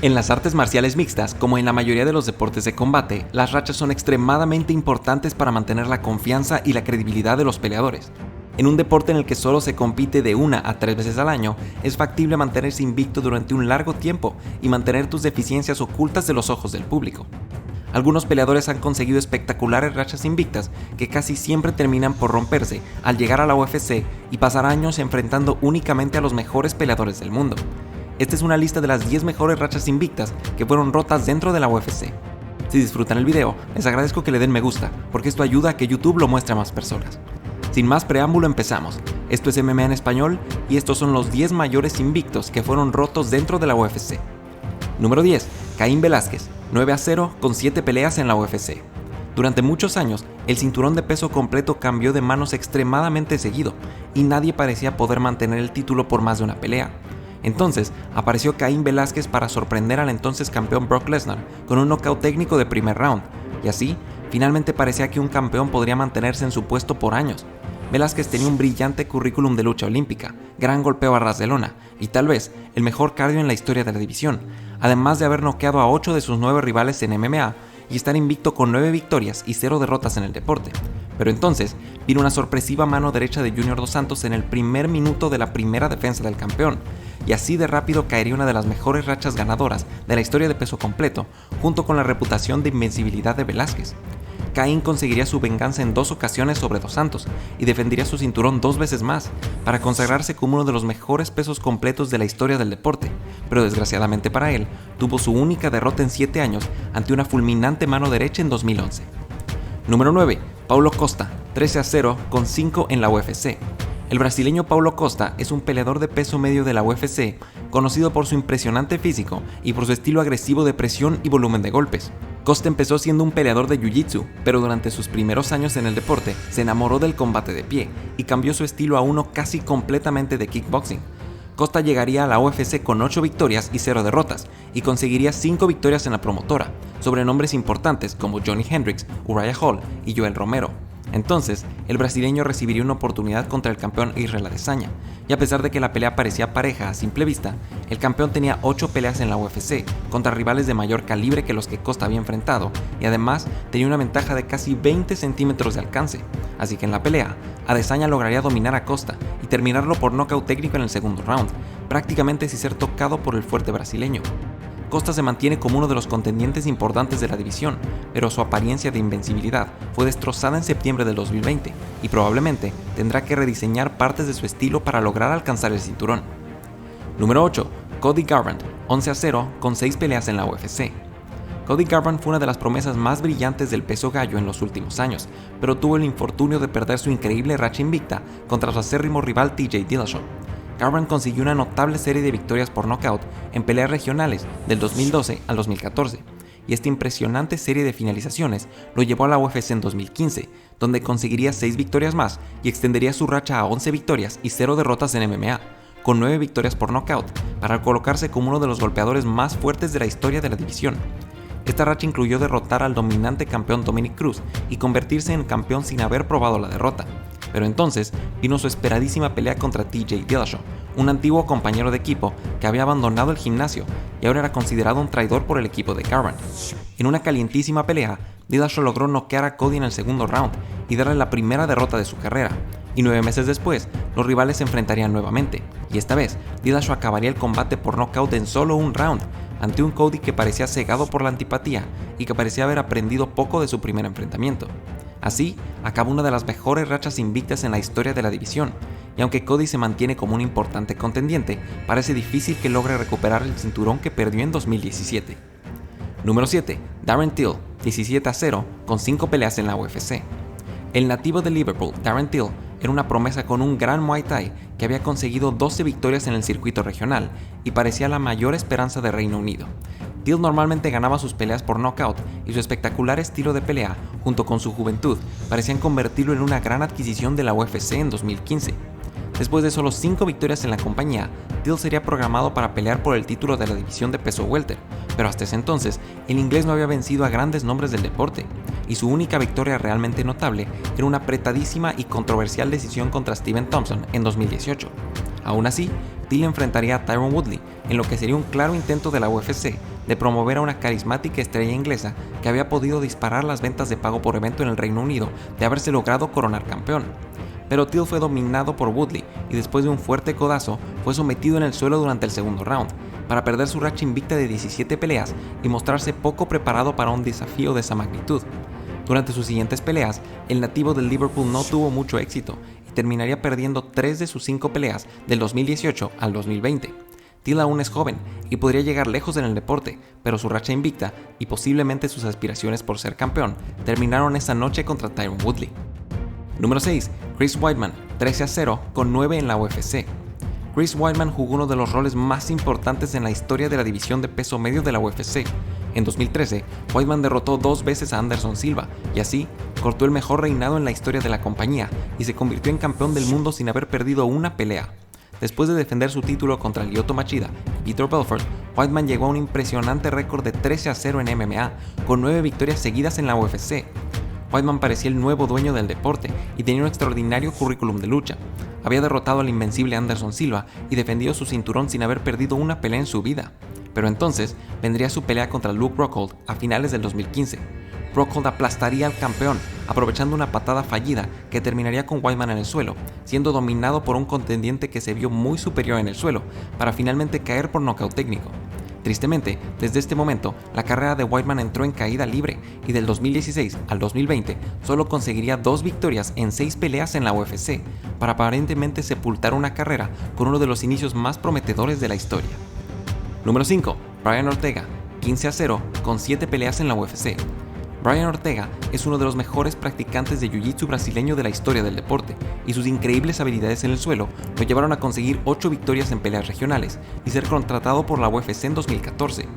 En las artes marciales mixtas, como en la mayoría de los deportes de combate, las rachas son extremadamente importantes para mantener la confianza y la credibilidad de los peleadores. En un deporte en el que solo se compite de 1 a 3 veces al año, es factible mantenerse invicto durante un largo tiempo y mantener tus deficiencias ocultas de los ojos del público. Algunos peleadores han conseguido espectaculares rachas invictas que casi siempre terminan por romperse al llegar a la UFC y pasar años enfrentando únicamente a los mejores peleadores del mundo. Esta es una lista de las 10 mejores rachas invictas que fueron rotas dentro de la UFC. Si disfrutan el video, les agradezco que le den me gusta, porque esto ayuda a que YouTube lo muestre a más personas. Sin más preámbulo, empezamos. Esto es MMA en español y estos son los 10 mayores invictos que fueron rotos dentro de la UFC. Número 10. Caín Velázquez, 9-0 con 7 peleas en la UFC. Durante muchos años, el cinturón de peso completo cambió de manos extremadamente seguido y nadie parecía poder mantener el título por más de una pelea. Entonces, apareció Caín Velázquez para sorprender al entonces campeón Brock Lesnar con un knockout técnico de primer round, y así, finalmente parecía que un campeón podría mantenerse en su puesto por años. Velázquez tenía un brillante currículum de lucha olímpica, gran golpeo a ras de lona y tal vez el mejor cardio en la historia de la división, además de haber noqueado a 8 de sus 9 rivales en MMA y estar invicto con 9 victorias y 0 derrotas en el deporte. Pero entonces vino una sorpresiva mano derecha de Junior Dos Santos en el primer minuto de la primera defensa del campeón, y así de rápido caería una de las mejores rachas ganadoras de la historia de peso completo, junto con la reputación de invencibilidad de Velázquez. Caín conseguiría su venganza en 2 ocasiones sobre Dos Santos y defendería su cinturón 2 veces más, para consagrarse como uno de los mejores pesos completos de la historia del deporte, pero desgraciadamente para él, tuvo su única derrota en 7 años ante una fulminante mano derecha en 2011. Número 9. Paulo Costa, 13-0 con 5 en la UFC. El brasileño Paulo Costa es un peleador de peso medio de la UFC, conocido por su impresionante físico y por su estilo agresivo de presión y volumen de golpes. Costa empezó siendo un peleador de jiu-jitsu, pero durante sus primeros años en el deporte se enamoró del combate de pie y cambió su estilo a uno casi completamente de kickboxing. Costa llegaría a la UFC con 8 victorias y 0 derrotas, y conseguiría 5 victorias en la promotora, sobre nombres importantes como Johnny Hendricks, Uriah Hall y Joel Romero. Entonces, el brasileño recibiría una oportunidad contra el campeón Israel Adesanya, y a pesar de que la pelea parecía pareja a simple vista, el campeón tenía 8 peleas en la UFC, contra rivales de mayor calibre que los que Costa había enfrentado, y además tenía una ventaja de casi 20 centímetros de alcance, así que en la pelea, Adesanya lograría dominar a Costa y terminarlo por nocaut técnico en el segundo round, prácticamente sin ser tocado por el fuerte brasileño. Costa se mantiene como uno de los contendientes importantes de la división, pero su apariencia de invencibilidad fue destrozada en septiembre del 2020 y probablemente tendrá que rediseñar partes de su estilo para lograr alcanzar el cinturón. Número 8. Cody Garbrandt, 11-0 con 6 peleas en la UFC. Cody Garbrandt fue una de las promesas más brillantes del peso gallo en los últimos años, pero tuvo el infortunio de perder su increíble racha invicta contra su acérrimo rival TJ Dillashaw. Garbrandt consiguió una notable serie de victorias por nocaut en peleas regionales del 2012 al 2014, y esta impresionante serie de finalizaciones lo llevó a la UFC en 2015, donde conseguiría 6 victorias más y extendería su racha a 11 victorias y 0 derrotas en MMA, con 9 victorias por nocaut, para colocarse como uno de los golpeadores más fuertes de la historia de la división. Esta racha incluyó derrotar al dominante campeón Dominick Cruz y convertirse en campeón sin haber probado la derrota. Pero entonces vino su esperadísima pelea contra TJ Dillashaw, un antiguo compañero de equipo que había abandonado el gimnasio y ahora era considerado un traidor por el equipo de Garbrandt. En una calientísima pelea, Dillashaw logró noquear a Cody en el segundo round y darle la primera derrota de su carrera, y 9 meses después, los rivales se enfrentarían nuevamente, y esta vez, Dillashaw acabaría el combate por nocaut en solo un round, ante un Cody que parecía cegado por la antipatía y que parecía haber aprendido poco de su primer enfrentamiento. Así, acabó una de las mejores rachas invictas en la historia de la división, y aunque Cody se mantiene como un importante contendiente, parece difícil que logre recuperar el cinturón que perdió en 2017. Número 7. Darren Till, 17-0 con 5 peleas en la UFC. El nativo de Liverpool, Darren Till, era una promesa con un gran Muay Thai que había conseguido 12 victorias en el circuito regional y parecía la mayor esperanza de Reino Unido. Till normalmente ganaba sus peleas por knockout y su espectacular estilo de pelea, junto con su juventud, parecían convertirlo en una gran adquisición de la UFC en 2015. Después de solo 5 victorias en la compañía, Till sería programado para pelear por el título de la división de peso welter, pero hasta ese entonces el inglés no había vencido a grandes nombres del deporte, y su única victoria realmente notable era una apretadísima y controversial decisión contra Steven Thompson en 2018. Aún así, Till enfrentaría a Tyron Woodley en lo que sería un claro intento de la UFC de promover a una carismática estrella inglesa que había podido disparar las ventas de pago por evento en el Reino Unido de haberse logrado coronar campeón. Pero Till fue dominado por Woodley y después de un fuerte codazo fue sometido en el suelo durante el segundo round, para perder su racha invicta de 17 peleas y mostrarse poco preparado para un desafío de esa magnitud. Durante sus siguientes peleas, el nativo del Liverpool no tuvo mucho éxito y terminaría perdiendo 3 de sus 5 peleas del 2018 al 2020. Till aún es joven y podría llegar lejos en el deporte, pero su racha invicta y posiblemente sus aspiraciones por ser campeón terminaron esa noche contra Tyron Woodley. Número 6. Chris Weidman, 13-0 con 9 en la UFC. Chris Weidman jugó uno de los roles más importantes en la historia de la división de peso medio de la UFC. En 2013, Weidman derrotó 2 veces a Anderson Silva y así cortó el mejor reinado en la historia de la compañía y se convirtió en campeón del mundo sin haber perdido una pelea. Después de defender su título contra Lyoto Machida y Vitor Belfort, Weidman llegó a un impresionante récord de 13-0 en MMA, con 9 victorias seguidas en la UFC. Weidman parecía el nuevo dueño del deporte y tenía un extraordinario currículum de lucha. Había derrotado al invencible Anderson Silva y defendido su cinturón sin haber perdido una pelea en su vida. Pero entonces vendría su pelea contra Luke Rockhold a finales del 2015. Rockhold aplastaría al campeón, aprovechando una patada fallida que terminaría con Weidman en el suelo, siendo dominado por un contendiente que se vio muy superior en el suelo, para finalmente caer por nocaut técnico. Tristemente, desde este momento, la carrera de Weidman entró en caída libre y del 2016 al 2020 solo conseguiría 2 victorias en 6 peleas en la UFC, para aparentemente sepultar una carrera con uno de los inicios más prometedores de la historia. Número 5. Brian Ortega, 15-0 con 7 peleas en la UFC. Brian Ortega es uno de los mejores practicantes de jiu-jitsu brasileño de la historia del deporte, y sus increíbles habilidades en el suelo lo llevaron a conseguir 8 victorias en peleas regionales y ser contratado por la UFC en 2014.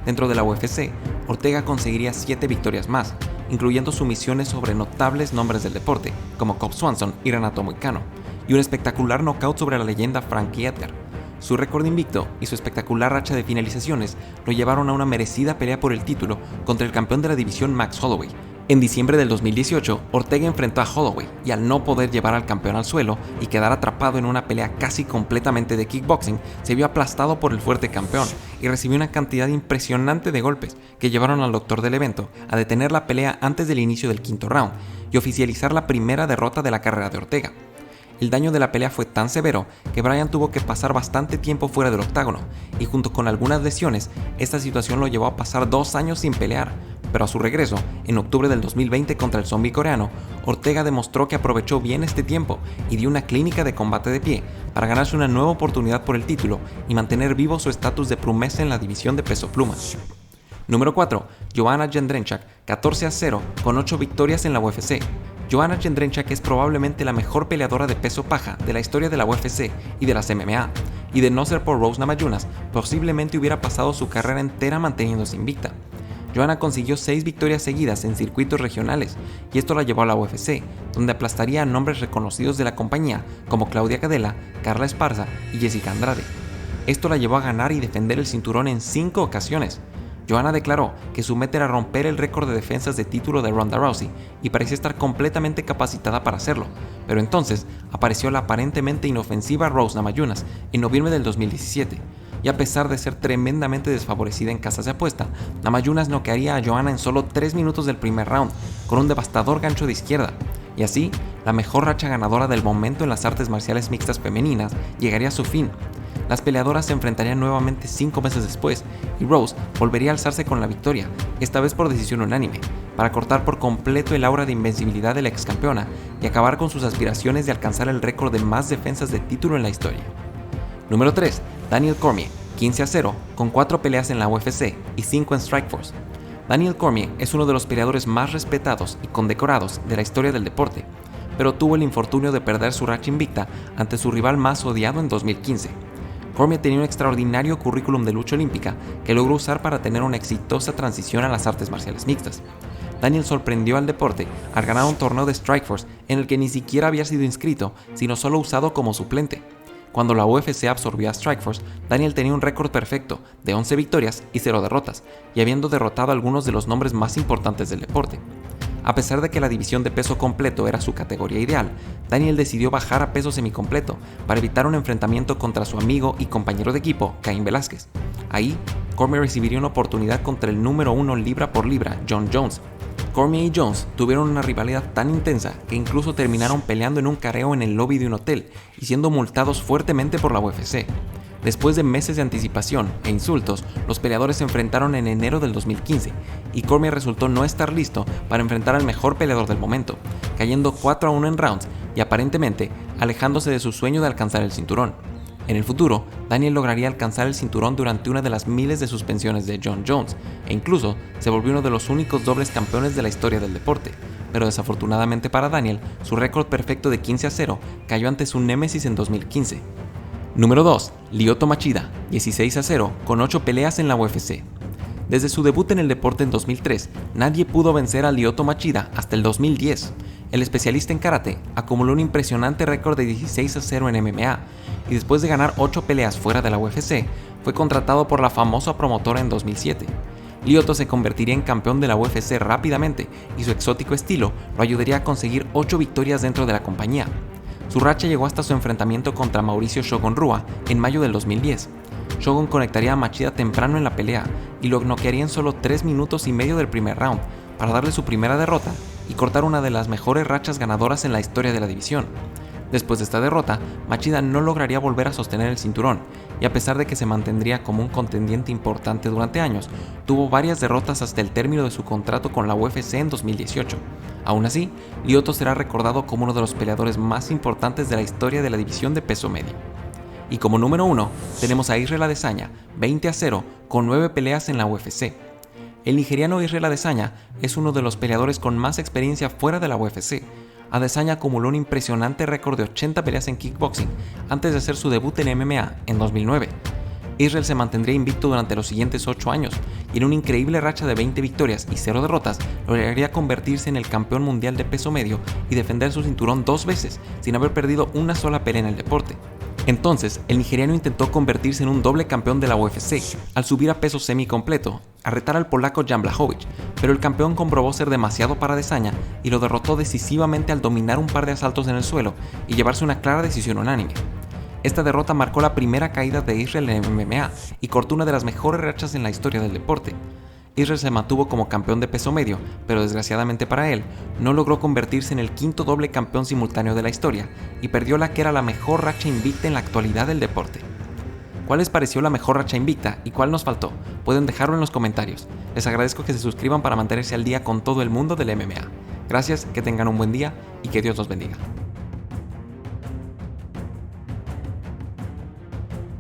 Dentro de la UFC, Ortega conseguiría 7 victorias más, incluyendo sumisiones sobre notables nombres del deporte, como Cub Swanson y Renato Moicano, y un espectacular knockout sobre la leyenda Frankie Edgar. Su récord invicto y su espectacular racha de finalizaciones lo llevaron a una merecida pelea por el título contra el campeón de la división Max Holloway. En diciembre del 2018, Ortega enfrentó a Holloway y al no poder llevar al campeón al suelo y quedar atrapado en una pelea casi completamente de kickboxing, se vio aplastado por el fuerte campeón y recibió una cantidad impresionante de golpes que llevaron al doctor del evento a detener la pelea antes del inicio del quinto round y oficializar la primera derrota de la carrera de Ortega. El daño de la pelea fue tan severo que Brian tuvo que pasar bastante tiempo fuera del octágono, y junto con algunas lesiones, esta situación lo llevó a pasar 2 años sin pelear, pero a su regreso, en octubre del 2020 contra el zombie coreano, Ortega demostró que aprovechó bien este tiempo y dio una clínica de combate de pie para ganarse una nueva oportunidad por el título y mantener vivo su estatus de promesa en la división de peso pluma. Número 4. Joanna Jędrzejczyk, 14-0 con 8 victorias en la UFC. Joanna Jędrzejczyk es probablemente la mejor peleadora de peso paja de la historia de la UFC y de las MMA, y de no ser por Rose Namajunas, posiblemente hubiera pasado su carrera entera manteniéndose invicta. Joanna consiguió 6 victorias seguidas en circuitos regionales, y esto la llevó a la UFC, donde aplastaría a nombres reconocidos de la compañía como Claudia Cadela, Carla Esparza y Jessica Andrade. Esto la llevó a ganar y defender el cinturón en 5 ocasiones. Joanna declaró que su meta era romper el récord de defensas de título de Ronda Rousey y parecía estar completamente capacitada para hacerlo, pero entonces apareció la aparentemente inofensiva Rose Namajunas en noviembre del 2017, y a pesar de ser tremendamente desfavorecida en casas de apuesta, Namajunas noquearía a Joanna en solo 3 minutos del primer round con un devastador gancho de izquierda, y así la mejor racha ganadora del momento en las artes marciales mixtas femeninas llegaría a su fin. Las peleadoras se enfrentarían nuevamente 5 meses después, y Rose volvería a alzarse con la victoria, esta vez por decisión unánime, para cortar por completo el aura de invencibilidad de la ex campeona y acabar con sus aspiraciones de alcanzar el récord de más defensas de título en la historia. Número 3. Daniel Cormier, 15-0 con 4 peleas en la UFC y 5 en Strikeforce. Daniel Cormier es uno de los peleadores más respetados y condecorados de la historia del deporte, pero tuvo el infortunio de perder su racha invicta ante su rival más odiado en 2015. Cormier tenía un extraordinario currículum de lucha olímpica que logró usar para tener una exitosa transición a las artes marciales mixtas. Daniel sorprendió al deporte al ganar un torneo de Strikeforce en el que ni siquiera había sido inscrito, sino solo usado como suplente. Cuando la UFC absorbió a Strikeforce, Daniel tenía un récord perfecto de 11 victorias y 0 derrotas, y habiendo derrotado a algunos de los nombres más importantes del deporte. A pesar de que la división de peso completo era su categoría ideal, Daniel decidió bajar a peso semicompleto para evitar un enfrentamiento contra su amigo y compañero de equipo, Caín Velázquez. Ahí, Cormier recibiría una oportunidad contra el número 1 libra por libra, Jon Jones. Cormier y Jones tuvieron una rivalidad tan intensa que incluso terminaron peleando en un careo en el lobby de un hotel y siendo multados fuertemente por la UFC. Después de meses de anticipación e insultos, los peleadores se enfrentaron en enero del 2015 y Cormier resultó no estar listo para enfrentar al mejor peleador del momento, cayendo 4-1 en rounds y aparentemente alejándose de su sueño de alcanzar el cinturón. En el futuro, Daniel lograría alcanzar el cinturón durante una de las miles de suspensiones de Jon Jones e incluso se volvió uno de los únicos dobles campeones de la historia del deporte, pero desafortunadamente para Daniel, su récord perfecto de 15-0 cayó ante su némesis en 2015. Número 2. Lyoto Machida, 16-0 con 8 peleas en la UFC. Desde su debut en el deporte en 2003, nadie pudo vencer a Lyoto Machida hasta el 2010. El especialista en karate acumuló un impresionante récord de 16-0 en MMA y después de ganar 8 peleas fuera de la UFC, fue contratado por la famosa promotora en 2007. Lyoto se convertiría en campeón de la UFC rápidamente y su exótico estilo lo ayudaría a conseguir 8 victorias dentro de la compañía. Su racha llegó hasta su enfrentamiento contra Mauricio Shogun Rua en mayo del 2010. Shogun conectaría a Machida temprano en la pelea y lo noquearía en solo 3 minutos y medio del primer round para darle su primera derrota y cortar una de las mejores rachas ganadoras en la historia de la división. Después de esta derrota, Machida no lograría volver a sostener el cinturón y a pesar de que se mantendría como un contendiente importante durante años, tuvo varias derrotas hasta el término de su contrato con la UFC en 2018. Aún así, Lyoto será recordado como uno de los peleadores más importantes de la historia de la división de peso medio. Y como número 1, tenemos a Israel Adesanya, 20-0 con 9 peleas en la UFC. El nigeriano Israel Adesanya es uno de los peleadores con más experiencia fuera de la UFC. Adesanya acumuló un impresionante récord de 80 peleas en kickboxing antes de hacer su debut en MMA en 2009. Israel se mantendría invicto durante los siguientes 8 años y en una increíble racha de 20 victorias y 0 derrotas lograría convertirse en el campeón mundial de peso medio y defender su cinturón 2 veces sin haber perdido una sola pelea en el deporte. Entonces, el nigeriano intentó convertirse en un doble campeón de la UFC al subir a peso semicompleto, a retar al polaco Jan Blachowicz, pero el campeón comprobó ser demasiado para Adesanya y lo derrotó decisivamente al dominar un par de asaltos en el suelo y llevarse una clara decisión unánime. Esta derrota marcó la primera caída de Israel en MMA y cortó una de las mejores rachas en la historia del deporte. Israel se mantuvo como campeón de peso medio, pero desgraciadamente para él, no logró convertirse en el quinto doble campeón simultáneo de la historia y perdió la que era la mejor racha invicta en la actualidad del deporte. ¿Cuál les pareció la mejor racha invicta y cuál nos faltó? Pueden dejarlo en los comentarios. Les agradezco que se suscriban para mantenerse al día con todo el mundo del MMA. Gracias, que tengan un buen día y que Dios los bendiga.